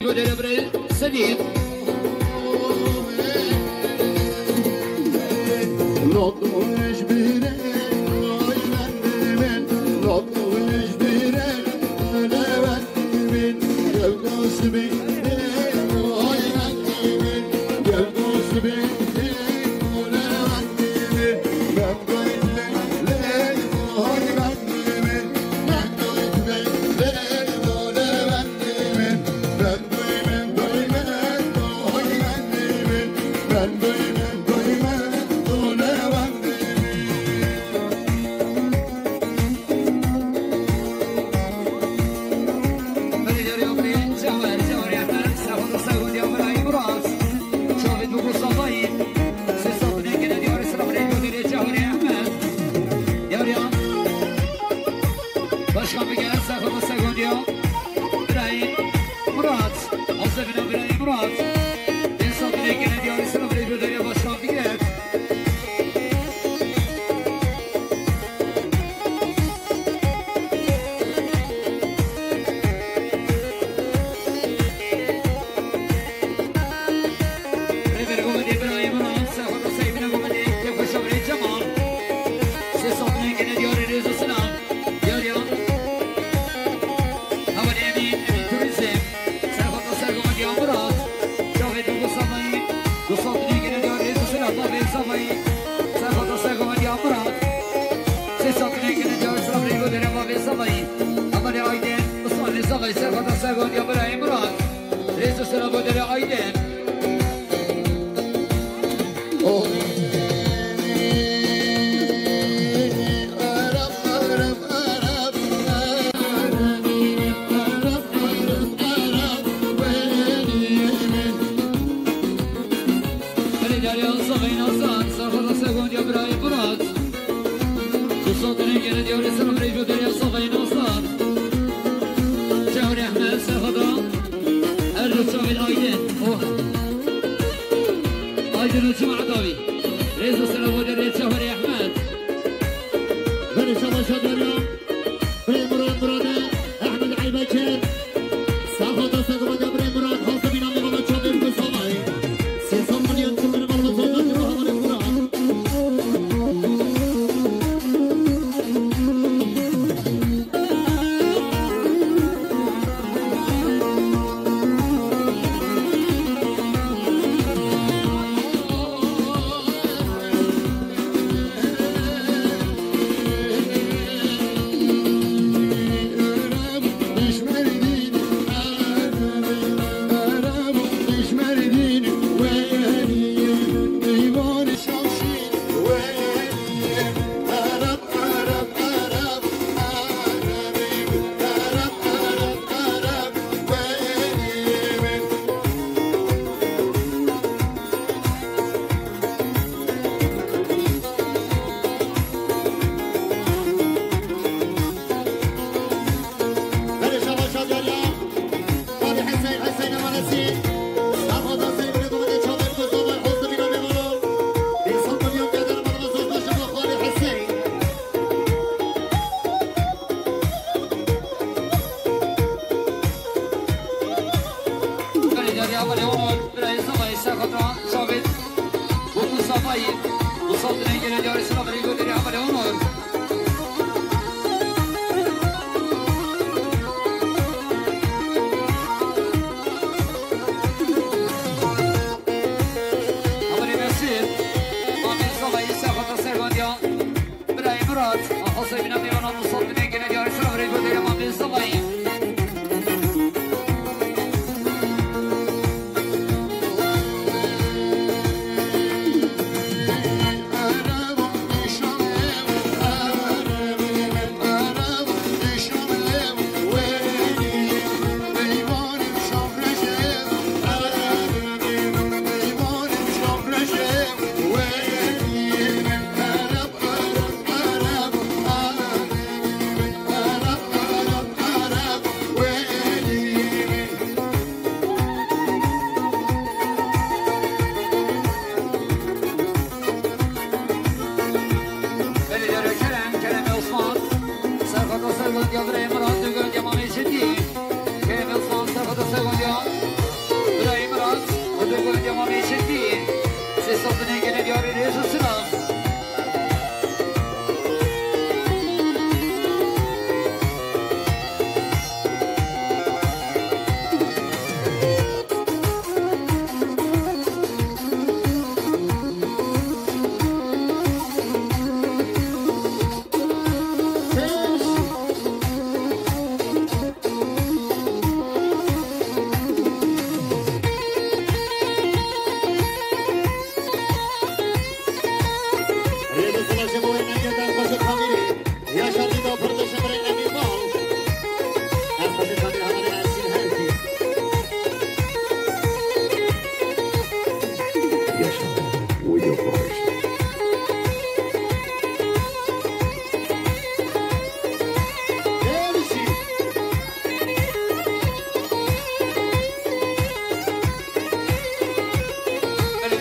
يودر بري سديد لطوش بيرك من لطوش بيرك أنا من يلقص بيرك من يلقص بيرك أنا من بقيت لك هاي من بقيت لك أنا من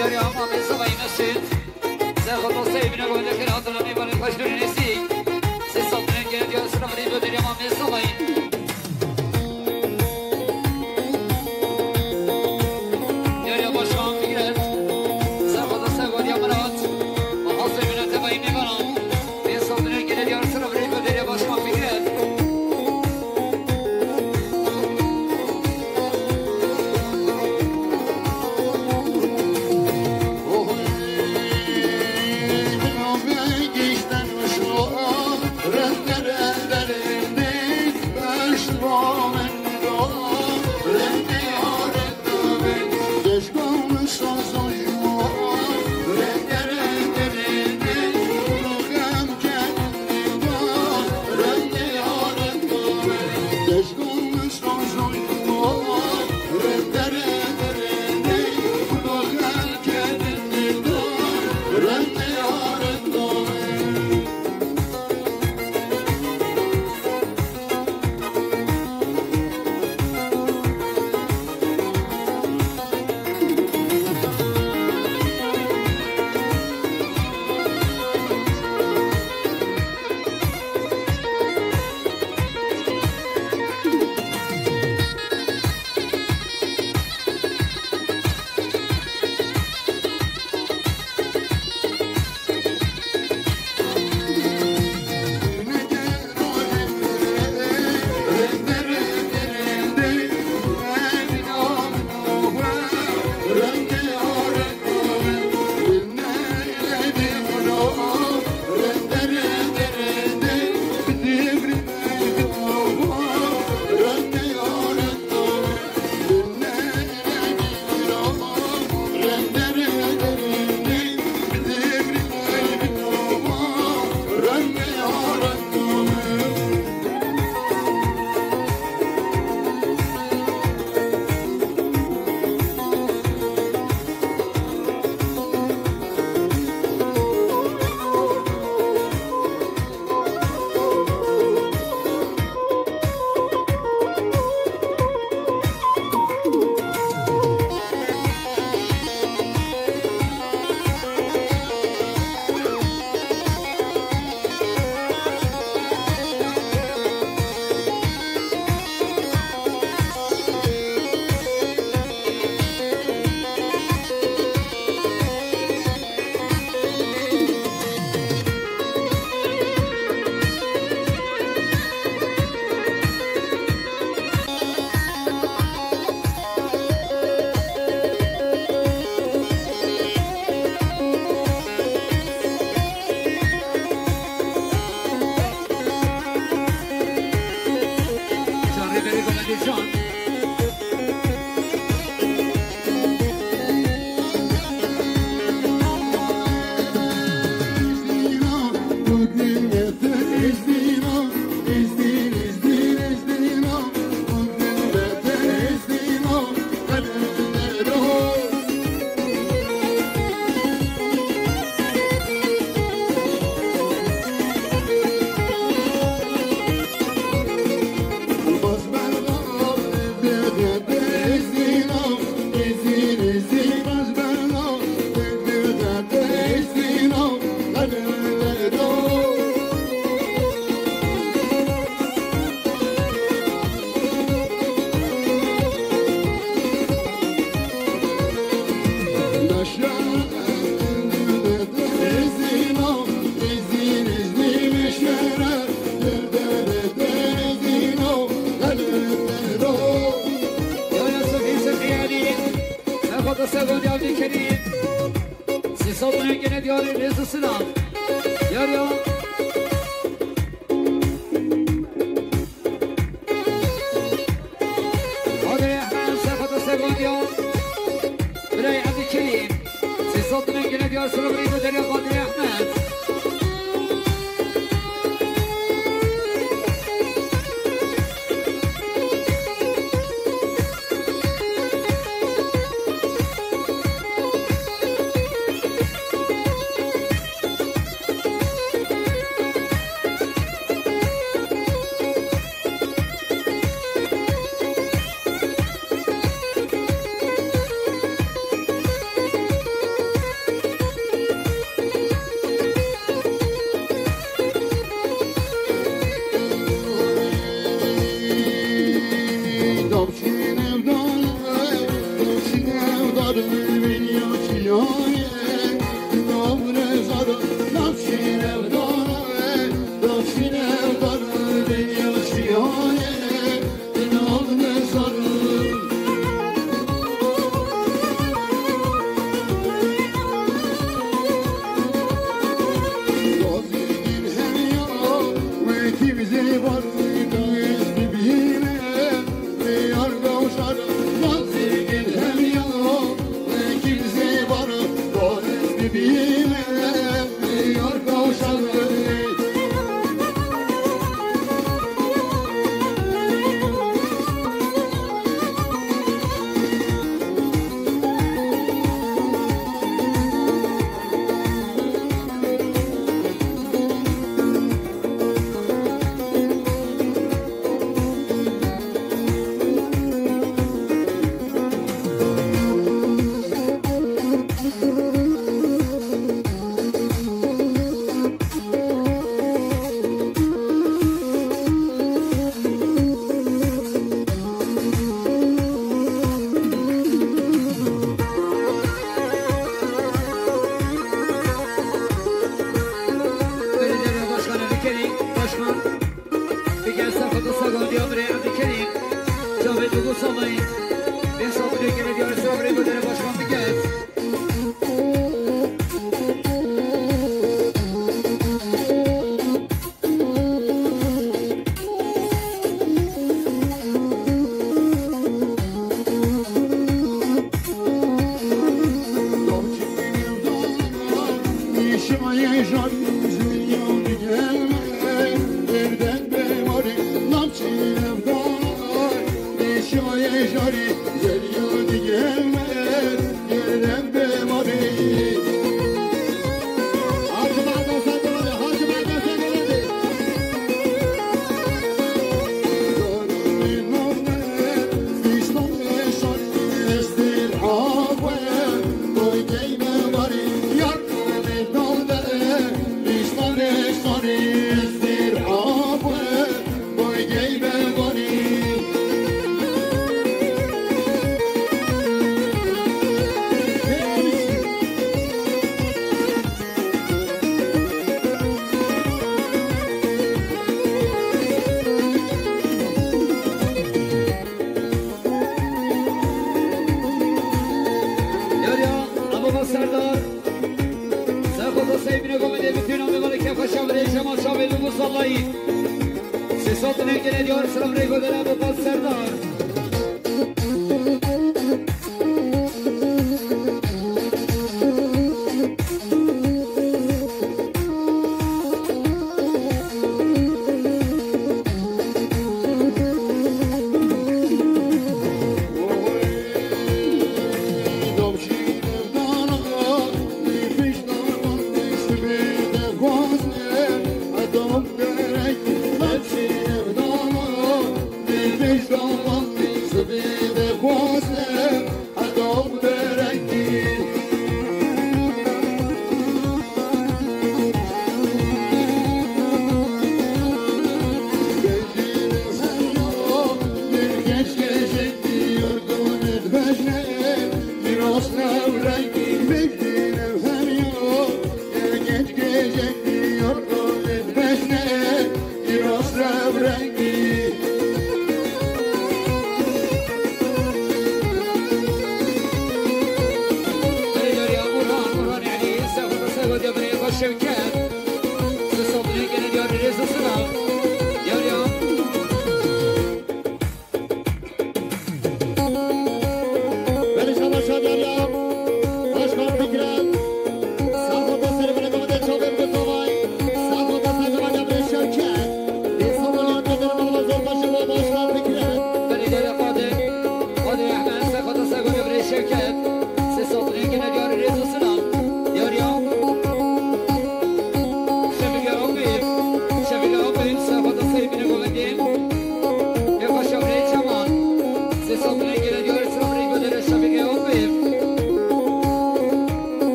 داری اما به سبایی نشید زخط و سیبینه گوده که راتون میبانید خوشتونی نیستی سه ساتونه گرد یا سرم ریبو داری اما به سبایی داری با شام بگیرد زخط و سگوری امرات و حاصل بینه تبایی میبانم به ساتونه گرد یا سرم ریبو داری با شام بگیرد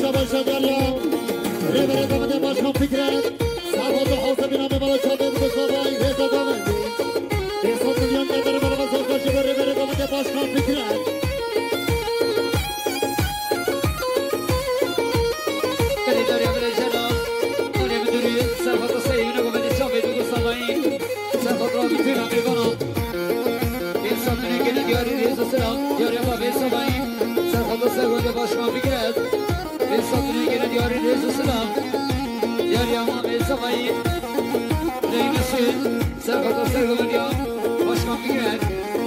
شباشا داریم ریبره دامده باش کن فکرت سواد حاضر بینام بالا چاده بود سوای رضا دامدی بیسان میلیون نداره بالا بساز باشی با ریبره دامده باش کن فکرت بری داریم بری جناب آنیم دوری سرفت و سیونه گمده چاوه دوگو سامایی سرفت را بیتونم میبانم بیسان میلیون گلی دیاری ریز و سلام دیاری با بیسامایی سرفت و سیونه باش کن فکرت بیسان میلیون گلی دیاری ریز و سلام دیاری اما بیسامایی Neymesin, serfata sergılın ya Başkan Fikret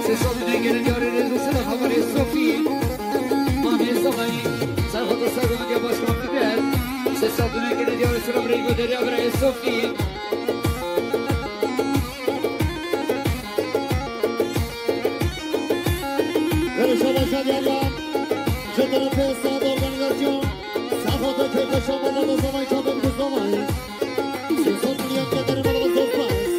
Sesatı dengenin yararı Rus'la haberi Sofi Mami Samayı Serfata sergılın ya Başkan Fikret Sesatı dengenin yararı Sıra burayı göderi haberi Sofi Yarışa başa diyelim Çötürün fesat organizasyon Serfata köyde şamanlar o zaman çabuk bu zaman Sesat milyon kadar bana sokmaz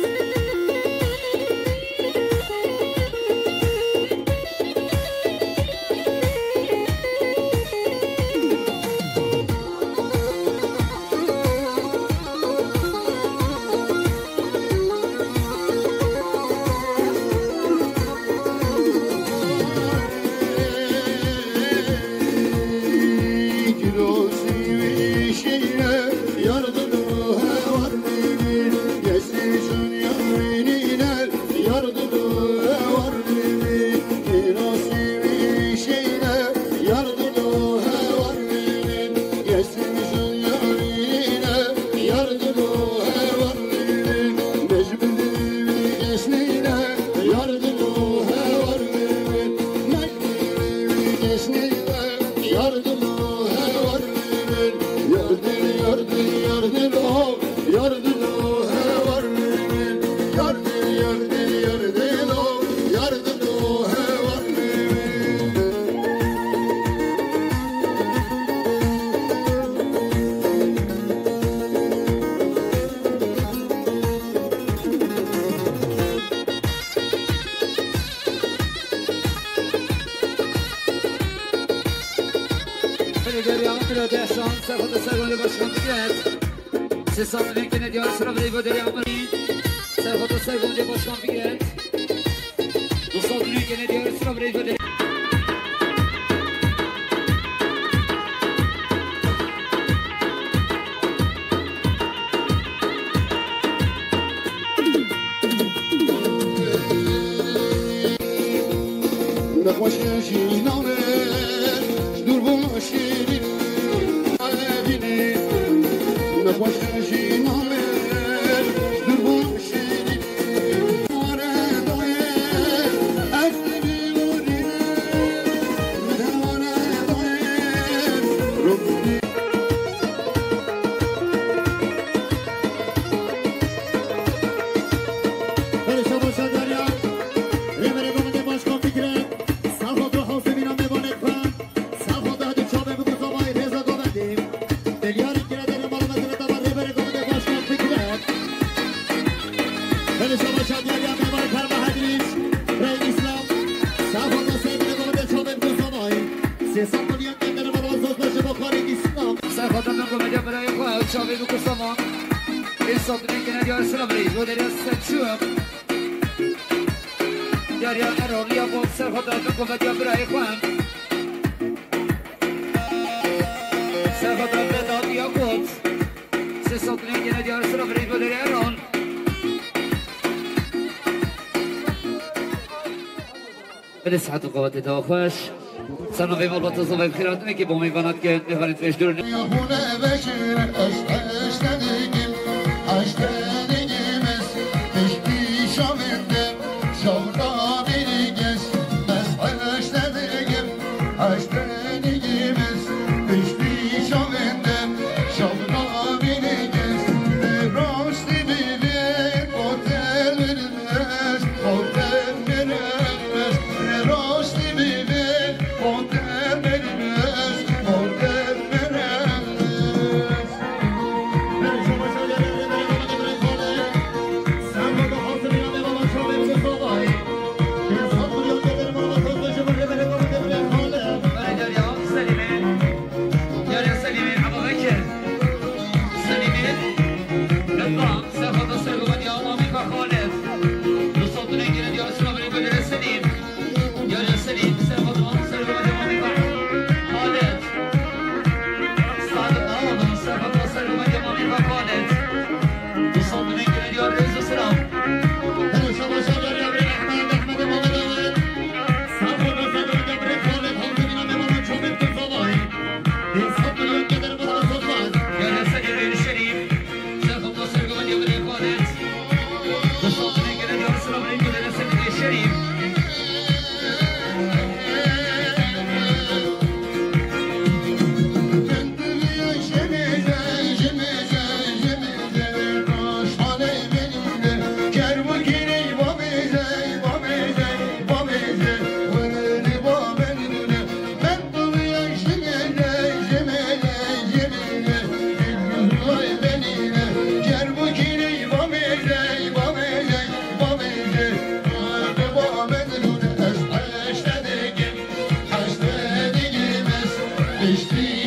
Sesatı dengenin yararı Sıra burayı göderi haberi Serfata sergılın ya Başkan Fikret Rus'la dengenin yararı Sıra burayı göderi نخوش جینامه دور بوم شیرین آبینی نخوش جینامه دور بوم شیرین آره دای اکتبی بودی مدوانه دای روبی بله شما شدریا ریمره گمده باش کن فکرت سرخود رو حوصه بینم ببانه کن سرخود دادی چابه بگو زمای رزا گمدیم دلیاری که نداری مالو مدره دبار ریمره گمده باش کن فکرت بله شما شدریا میباره کرمه حدیث رای اسلام سرخود رو سیبینه گمده چابه بگو زمای 300 میلیون کندر مالو وزاز باشه با کار اسلام سرفتا من گمده برای خواه چاوه دوگو سامان Sesatı dengenin yararı Sıra burayı göderi Selçuk Derya Erol Yakup Serfata من گمده برای خواه Serfata Vedat Yakup Sesatı dengenin yararı Sıra burayı göderi Erol به صحت و قوت توخوش سلام به مال بطه صبح بخیرات میگی با میوانات که نفرین فیش دور Yahune beşir eşleşledigim Eşledigimiz Eşli şavindim Şavra birigez Eşleşledigim Eşledigimiz Eşli şavindim Şavra birigez Rosti bilir Otel verilmez Otel verilmez Rosti bilir Otel verilmez Otel verilmez گشتی